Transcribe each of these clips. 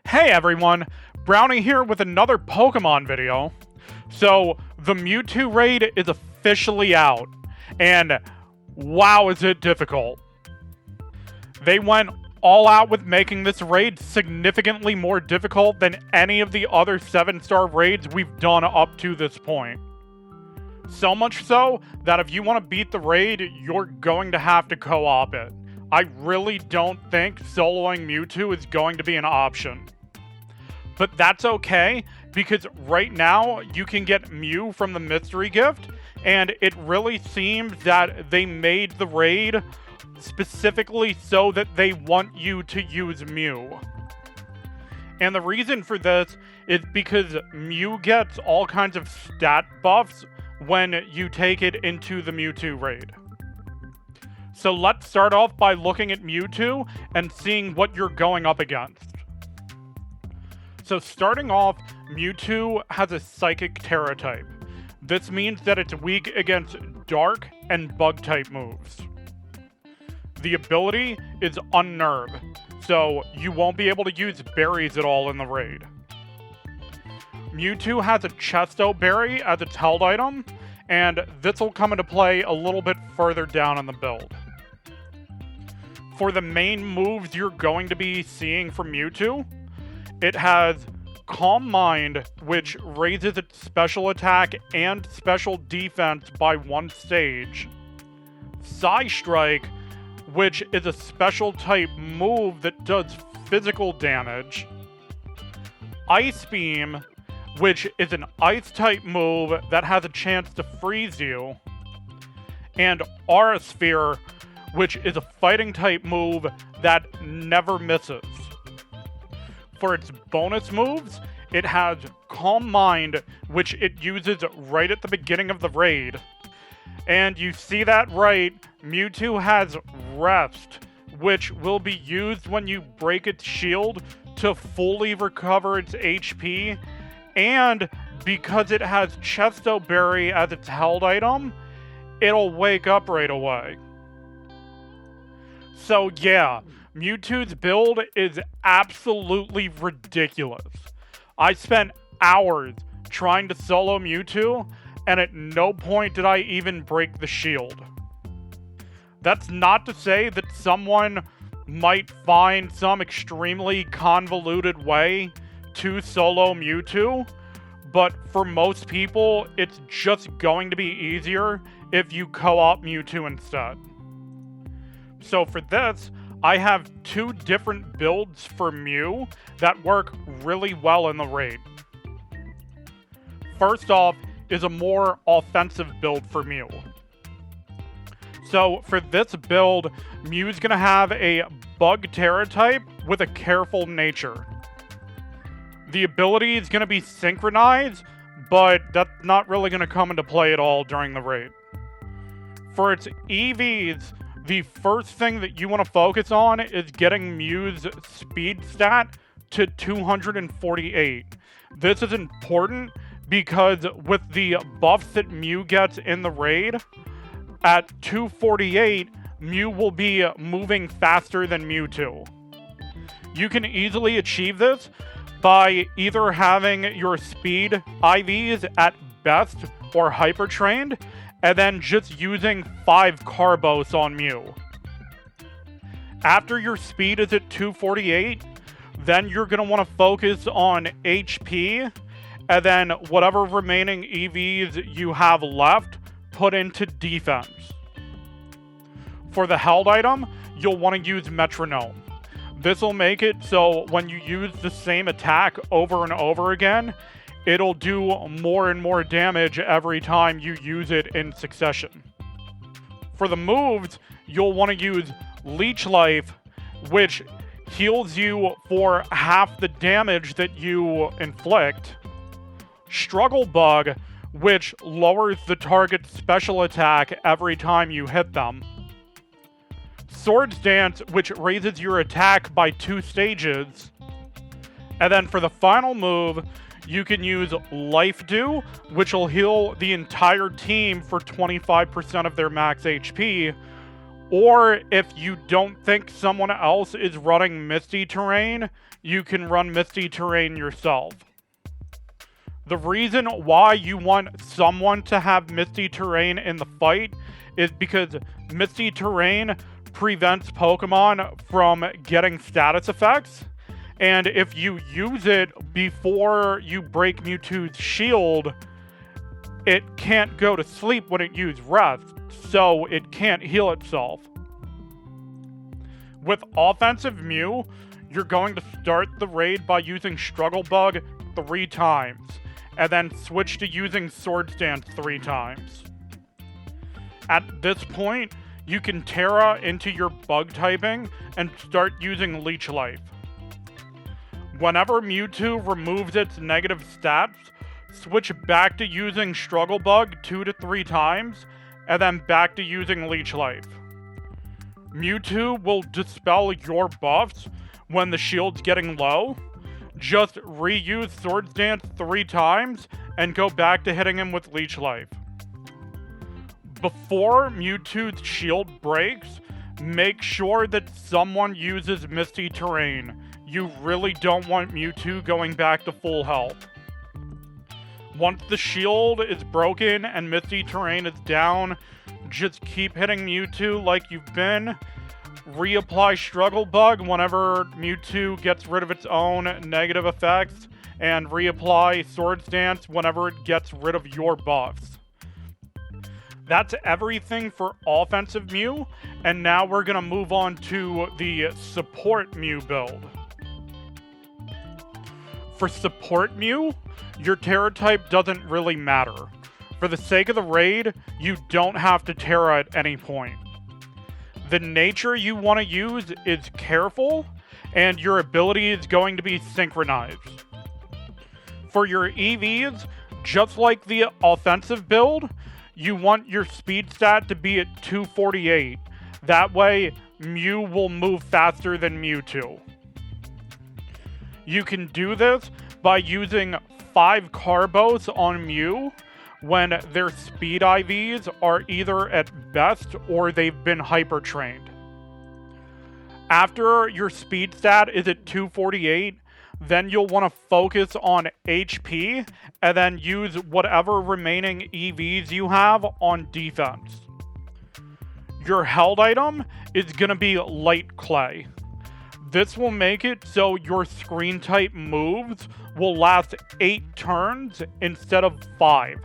Hey everyone, Brownie here with another Pokemon video. So, the Mewtwo raid is officially out, and wow is it difficult. They went all out with making this raid significantly more difficult than any of the other 7-star raids we've done up to this point. So much so that if you want to beat the raid, you're going to have to co-op it. I really don't think soloing Mewtwo is going to be an option. But that's okay, because right now you can get Mew from the mystery gift, and it really seems that they made the raid specifically so that they want you to use Mew. And the reason for this is because Mew gets all kinds of stat buffs when you take it into the Mewtwo raid. So let's start off by looking at Mewtwo and seeing what you're going up against. So starting off, Mewtwo has a Psychic Terra type. This means that it's weak against Dark and Bug-type moves. The ability is Unnerve, so you won't be able to use berries at all in the raid. Mewtwo has a Chesto Berry as its held item, and this will come into play a little bit further down in the build. For the main moves you're going to be seeing from Mewtwo, it has Calm Mind, which raises its special attack and special defense by 1 stage. Psy Strike, which is a special type move that does physical damage. Ice Beam, which is an ice type move that has a chance to freeze you. And Aura Sphere, which is a fighting type move that never misses. For its bonus moves, it has Calm Mind, which it uses right at the beginning of the raid. And you see that right, Mewtwo has Rest, which will be used when you break its shield to fully recover its HP, and because it has Chesto Berry as its held item, it'll wake up right away. So yeah, Mewtwo's build is absolutely ridiculous. I spent hours trying to solo Mewtwo, and at no point did I even break the shield. That's not to say that someone might find some extremely convoluted way to solo Mewtwo, but for most people, it's just going to be easier if you co-op Mewtwo instead. So for this, I have 2 different builds for Mew that work really well in the raid. First off is a more offensive build for Mew. So for this build, Mew's gonna have a Bug Terra type with a Careful nature. The ability is gonna be Synchronize, but that's not really gonna come into play at all during the raid. For its EVs, the first thing that you want to focus on is getting Mew's speed stat to 248. This is important because with the buffs that Mew gets in the raid, at 248, Mew will be moving faster than Mewtwo. You can easily achieve this by either having your speed IVs at best or hyper trained, and then just using 5 Carbos on Mew. After your speed is at 248, then you're going to want to focus on HP, and then whatever remaining EVs you have left, put into defense. For the held item, you'll want to use Metronome. This will make it so when you use the same attack over and over again, it'll do more and more damage every time you use it in succession. For the moves, you'll want to use Leech Life, which heals you for half the damage that you inflict. Struggle Bug, which lowers the target's special attack every time you hit them. Swords Dance, which raises your attack by 2 stages. And then for the final move, you can use Life Dew, which will heal the entire team for 25% of their max HP, Or if you don't think someone else is running Misty Terrain, you can run Misty Terrain yourself. The reason why you want someone to have Misty Terrain in the fight is because Misty Terrain prevents Pokemon from getting status effects, and if you use it before you break Mewtwo's shield, it can't go to sleep when it uses rest, so it can't heal itself. With offensive Mew, you're going to start the raid by using Struggle Bug 3 times, and then switch to using Swords Dance 3 times. At this point, you can Terra into your bug typing and start using Leech Life. Whenever Mewtwo removes its negative stats, switch back to using Struggle Bug 2 to 3 times, and then back to using Leech Life. Mewtwo will dispel your buffs when the shield's getting low. Just reuse Swords Dance 3 times and go back to hitting him with Leech Life. Before Mewtwo's shield breaks, make sure that someone uses Misty Terrain. You really don't want Mewtwo going back to full health. Once the shield is broken and Misty Terrain is down, just keep hitting Mewtwo like you've been. Reapply Struggle Bug whenever Mewtwo gets rid of its own negative effects, and reapply Swords Dance whenever it gets rid of your buffs. That's everything for offensive Mew, and now we're going to move on to the support Mew build. For support Mew, your Terra type doesn't really matter. For the sake of the raid, you don't have to Terra at any point. The nature you want to use is Careful, and your ability is going to be Synchronized. For your EVs, just like the offensive build, you want your speed stat to be at 248. That way, Mew will move faster than Mewtwo. You can do this by using 5 Carbos on Mew when their speed IVs are either at best or they've been hyper trained. After your speed stat is at 248, then you'll want to focus on HP and then use whatever remaining EVs you have on defense. Your held item is going to be Light Clay. This will make it so your screen type moves will last 8 turns instead of 5.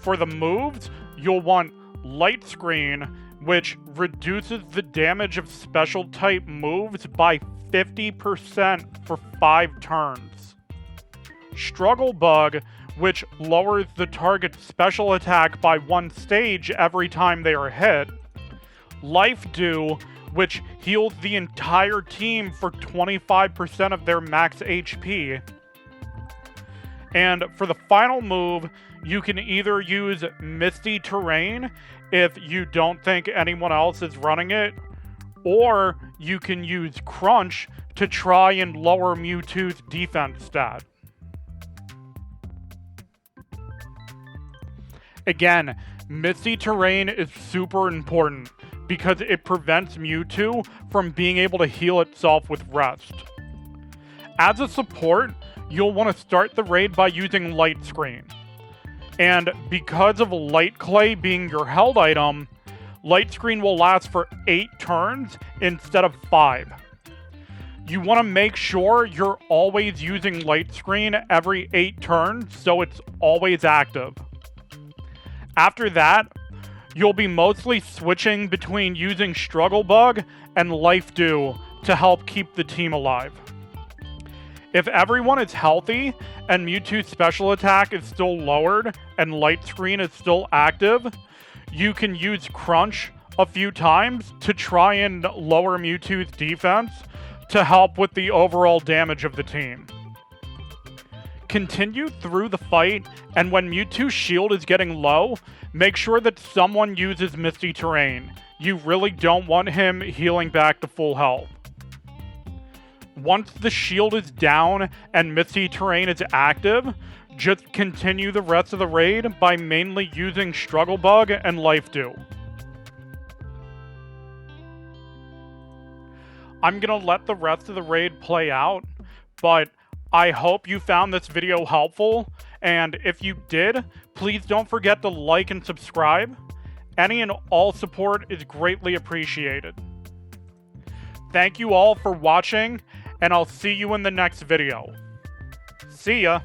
For the moves, you'll want Light Screen, which reduces the damage of special type moves by 50% for 5 turns. Struggle Bug, which lowers the target's special attack by 1 stage every time they are hit. Life Dew, which heals the entire team for 25% of their max HP. And for the final move, you can either use Misty Terrain if you don't think anyone else is running it, or you can use Crunch to try and lower Mewtwo's defense stat. Again, Misty Terrain is super important because it prevents Mewtwo from being able to heal itself with rest. As a support, you'll want to start the raid by using Light Screen. And because of Light Clay being your held item, Light Screen will last for 8 turns instead of 5. You want to make sure you're always using Light Screen every 8 turns so it's always active. After that, you'll be mostly switching between using Struggle Bug and Life Dew to help keep the team alive. If everyone is healthy and Mewtwo's special attack is still lowered and Light Screen is still active, you can use Crunch a few times to try and lower Mewtwo's defense to help with the overall damage of the team. Continue through the fight, and when Mewtwo's shield is getting low, make sure that someone uses Misty Terrain. You really don't want him healing back to full health. Once the shield is down and Misty Terrain is active, just continue the rest of the raid by mainly using Struggle Bug and Life Dew. I'm gonna let the rest of the raid play out, but I hope you found this video helpful, and if you did, please don't forget to like and subscribe. Any and all support is greatly appreciated. Thank you all for watching, and I'll see you in the next video. See ya!